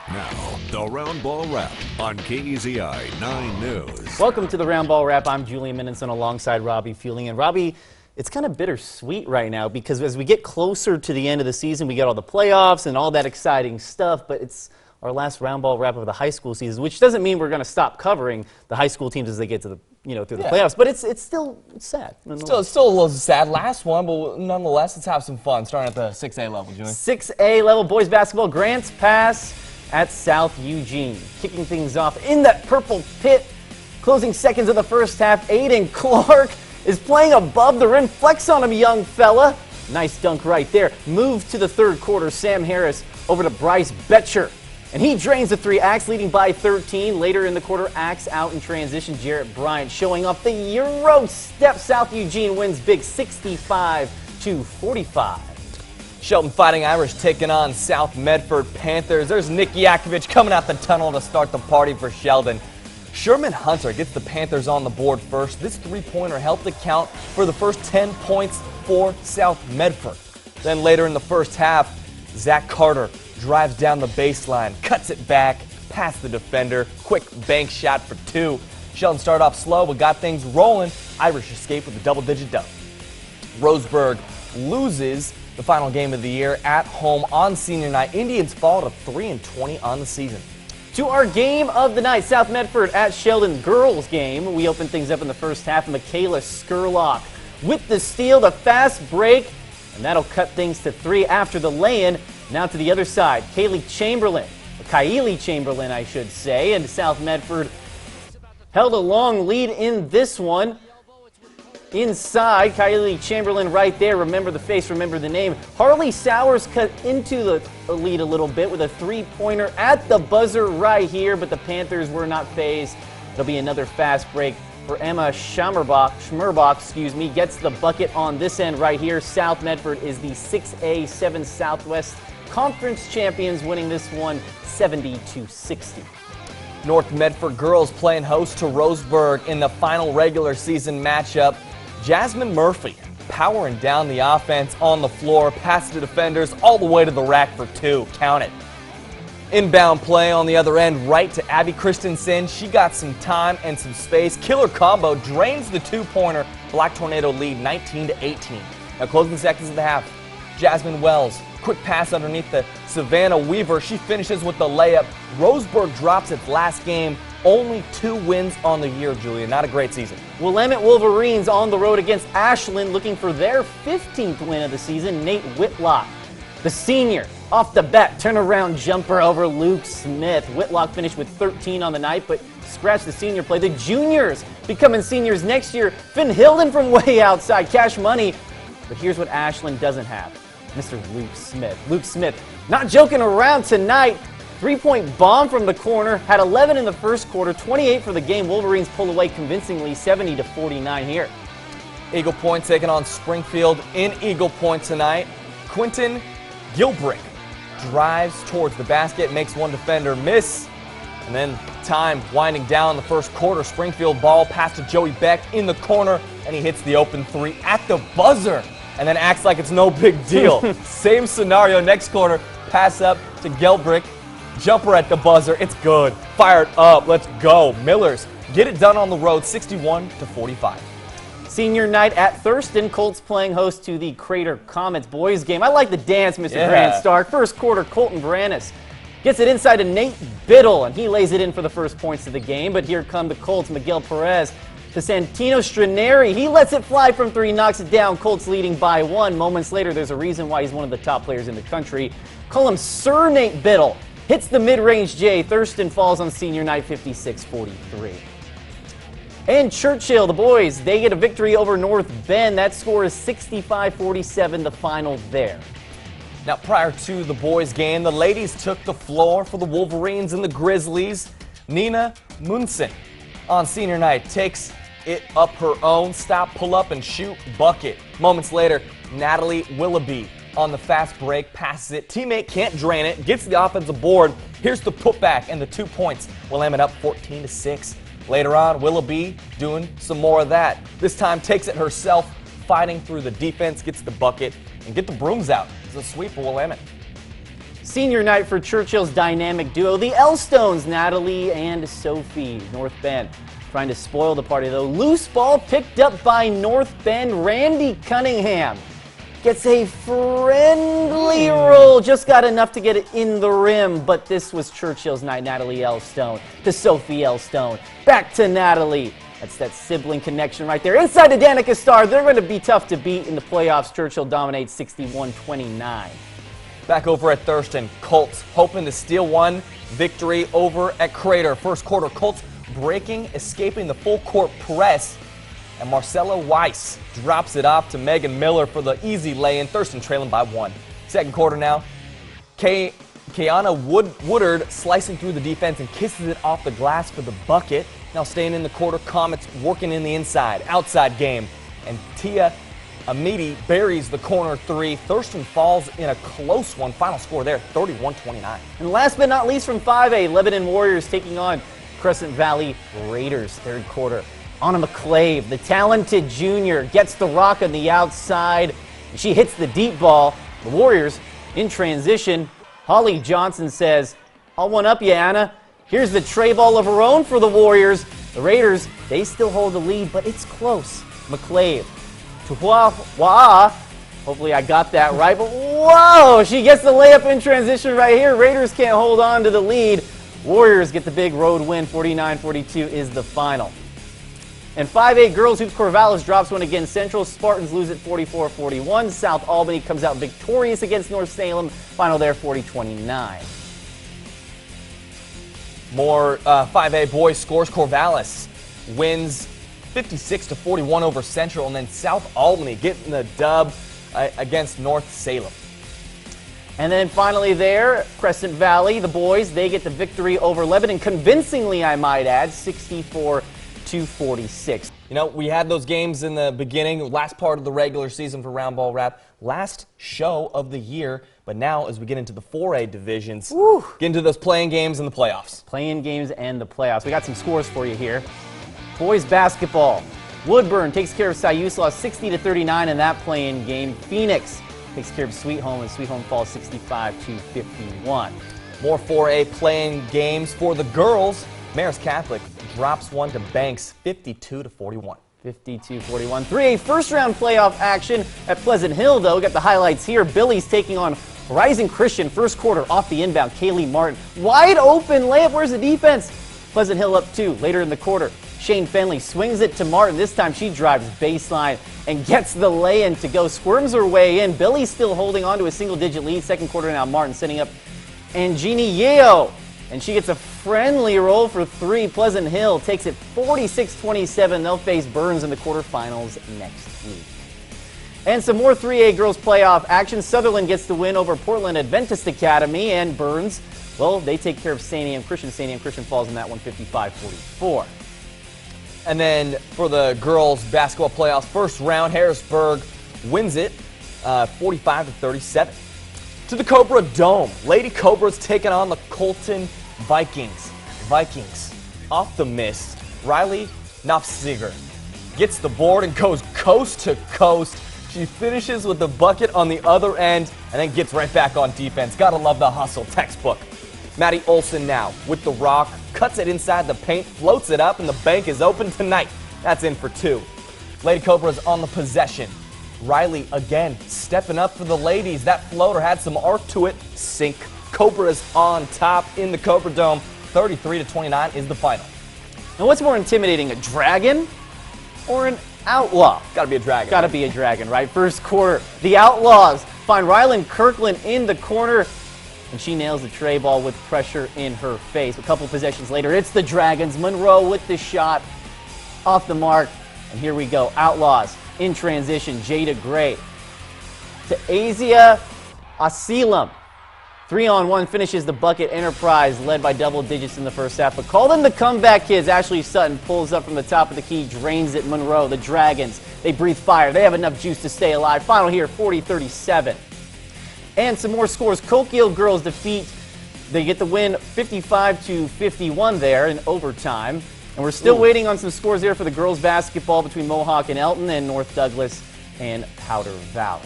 Now, the Roundball Wrap on KEZI 9 News. Welcome to the Roundball Wrap. I'm Julian Minninson alongside Robbie Fueling. And Robbie, it's kind of bittersweet right now because as we get closer to the end of the season, we get all the playoffs and all that exciting stuff, but it's our last Roundball Wrap of the high school season, which doesn't mean we're going to stop covering the high school teams as they get to the through the playoffs, but it's still sad. It's still a little sad. Last one, but nonetheless, let's have some fun. Starting at the 6A level, Julian. 6A level boys basketball, Grants Pass at South Eugene. Kicking things off in that purple pit. Closing seconds of the first half, Aiden Clark is playing above the rim. Flex on him, young fella. Nice dunk right there. Move to the third quarter. Sam Harris over to Bryce Betcher. And he drains the three. Axe leading by 13. Later in the quarter, Axe out in transition. Jarrett Bryant showing off the Euro step. South Eugene wins big 65-45. Sheldon Fighting Irish taking on South Medford Panthers. There's Nick Yakovich coming out the tunnel to start the party for Sheldon. Sherman Hunter gets the Panthers on the board first. This three-pointer helped to count for the first 10 points for South Medford. Then later in the first half, Zach Carter drives down the baseline, cuts it back, past the defender, quick bank shot for two. Sheldon started off slow but got things rolling. Irish escaped with a double-digit dub. Roseburg loses the final game of the year at home on senior night. Indians fall to 3-20 on the season. To our game of the night, South Medford at Sheldon girls game. We open things up in the first half. Michaela Skurlock with the steal, the fast break, and that'll cut things to three after the lay-in. Now to the other side, Kylie Chamberlain, I should say, and South Medford held a long lead in this one. Inside, Kylie Chamberlain right there. Remember the face, remember the name. Harley Sowers cut into the lead a little bit with a three-pointer at the buzzer right here, but the Panthers were not fazed. It'll be another fast break for Emma Schmerbach, gets the bucket on this end right here. South Medford is the 6A 7 Southwest Conference champions, winning this one 70-60. North Medford girls playing host to Roseburg in the final regular season matchup. Jasmine Murphy powering down the offense on the floor, past the defenders, all the way to the rack for two. Count it. Inbound play on the other end, right to Abby Christensen. She got some time and some space. Killer combo drains the two-pointer. Black Tornado lead 19-18. Now closing seconds of the half. Jasmine Wells, quick pass underneath the Savannah Weaver. She finishes with the layup. Roseburg drops its last game. Only 2 wins on the year, Julia. Not a great season. Willamette Wolverines on the road against Ashland, looking for their 15th win of the season. Nate Whitlock, the senior, off the bat, turnaround jumper over Luke Smith. Whitlock finished with 13 on the night, but scratch the senior play. The juniors becoming seniors next year. Finn Hilden from way outside, cash money. But here's what Ashland doesn't have. Mr. Luke Smith. Luke Smith, not joking around tonight. Three-point bomb from the corner, had 11 in the first quarter, 28 for the game. Wolverines pull away convincingly, 70-49 here. Eagle Point taking on Springfield in Eagle Point tonight. Quentin Gilbrick drives towards the basket, makes one defender miss, and then time winding down the first quarter. Springfield ball pass to Joey Beck in the corner, and he hits the open three at the buzzer, and then acts like it's no big deal. Same scenario next quarter, pass up to Gilbrick, jumper at the buzzer, it's good. Fired up, let's go. Millers get it done on the road, 61-45. Senior night at Thurston, Colts playing host to the Crater Comets boys game. I like the dance, Mr. Grant Stark. First quarter, Colton Brannis gets it inside to Nate Biddle, and he lays it in for the first points of the game. But here come the Colts, Miguel Perez to Santino Straneri. He lets it fly from three, knocks it down. Colts leading by 1. Moments later, there's a reason why he's one of the top players in the country. Call him Sir Nate Biddle. Hits the mid-range J. Thurston falls on senior night 56-43. And Churchill, the boys, they get a victory over North Bend. That score is 65-47, the final there. Now, prior to the boys' game, the ladies took the floor for the Wolverines and the Grizzlies. Nina Munson on senior night takes it up her own. Stop, pull up, and shoot bucket. Moments later, Natalie Willoughby on the fast break, passes it. Teammate can't drain it, gets the offensive board. Here's the putback and the 2 points. Willamette up 14-6. Later on, Willoughby doing some more of that. This time takes it herself, fighting through the defense, gets the bucket, and get the brooms out. It's a sweep for Willamette. Senior night for Churchill's dynamic duo, the Elstones, Natalie and Sophie. North Bend trying to spoil the party though. Loose ball picked up by North Bend. Randy Cunningham gets a friendly roll. Just got enough to get it in the rim, but this was Churchill's night. Natalie Elstone to Sophie Elstone. Back to Natalie. That's that sibling connection right there. Inside to Danica Starr. They're going to be tough to beat in the playoffs. Churchill dominates 61-29. Back over at Thurston, Colts hoping to steal one victory over at Crater. First quarter, Colts breaking, escaping the full court press, and Marcella Weiss drops it off to Megan Miller for the easy lay-in. Thurston trailing by 1. Second quarter now, Kiana Woodard slicing through the defense and kisses it off the glass for the bucket. Now staying in the quarter, Comets working in the inside, outside game, and Tia Amidi buries the corner 3. Thurston falls in a close one. Final score there, 31-29. And last but not least from 5A, Lebanon Warriors taking on Crescent Valley Raiders. Third quarter. Anna McClave, the talented junior, gets the rock on the outside. She hits the deep ball. The Warriors in transition. Holly Johnson says, "I'll one-up you, Anna." Here's the tray ball of her own for the Warriors. The Raiders, they still hold the lead, but it's close. McClave to Wa'a. Hopefully I got that right, but whoa! She gets the layup in transition right here. Raiders can't hold on to the lead. Warriors get the big road win. 49-42 is the final. And 5A girls hoops, Corvallis drops one against Central. Spartans lose it 44-41. South Albany comes out victorious against North Salem. Final there 40-29. More 5A boys scores. Corvallis wins 56-41 over Central, and then South Albany getting the dub against North Salem. And then finally there, Crescent Valley, the boys, they get the victory over Lebanon, convincingly I might add, 64-46. You know, we had those games in the beginning, last part of the regular season for Roundball Wrap, last show of the year, but now as we get into the 4A divisions, get into those playing games and the playoffs. Playing games and the playoffs. We got some scores for you here. Boys basketball, Woodburn takes care of Siuslaw 60-39 in that playing game. Phoenix takes care of Sweet Home, and Sweet Home falls 65-51. More 4A playing games for the girls. Marist Catholic drops one to Banks 52-41. 52-41. 3A first round playoff action at Pleasant Hill, though. Got the highlights here. Billy's taking on Rising Christian. First quarter off the inbound. Kaylee Martin. Wide open layup. Where's the defense? Pleasant Hill up 2 later in the quarter. Shane Fenley swings it to Martin. This time she drives baseline and gets the lay-in to go. Squirms her way in. Billy's still holding on to a single-digit lead. Second quarter now, Martin setting up Angini Yeo. And she gets a friendly roll for 3. Pleasant Hill takes it 46-27. They'll face Burns in the quarterfinals next week. And some more 3A girls playoff action. Sutherland gets the win over Portland Adventist Academy, and Burns, well, they take care of St. Anne Christian. St. Anne Christian falls in that one 55-44. And then for the girls basketball playoffs, first round, Harrisburg wins it 45-37. To the Cobra Dome, Lady Cobras taking on the Colton Vikings. Vikings off the mist. Riley Knopfziger gets the board and goes coast to coast. She finishes with the bucket on the other end and then gets right back on defense. Gotta love the hustle, textbook. Maddie Olson now with the rock, cuts it inside the paint, floats it up, and the bank is open tonight. That's in for 2. Lady Cobras on the possession. Riley again stepping up for the ladies. That floater had some arc to it. Sink. Cobras on top in the Cobra Dome. 33-29 is the final. Now what's more intimidating, a dragon or an outlaw? Gotta be a dragon. Gotta be a dragon, right? First quarter, the Outlaws find Rylan Kirkland in the corner, and she nails the tray ball with pressure in her face. A couple possessions later, it's the Dragons. Monroe with the shot off the mark, and here we go. Outlaws in transition. Jada Gray to Asia Asilam. 3-on-1 finishes the bucket. Enterprise led by double digits in the first half, but call them the comeback kids. Ashley Sutton pulls up from the top of the key, drains it. Monroe, the Dragons, they breathe fire. They have enough juice to stay alive. Final here, 40-37. And some more scores. Coquille girls they get the win 55-51 there in overtime. And we're still waiting on some scores there for the girls basketball between Mohawk and Elton, and North Douglas and Powder Valley.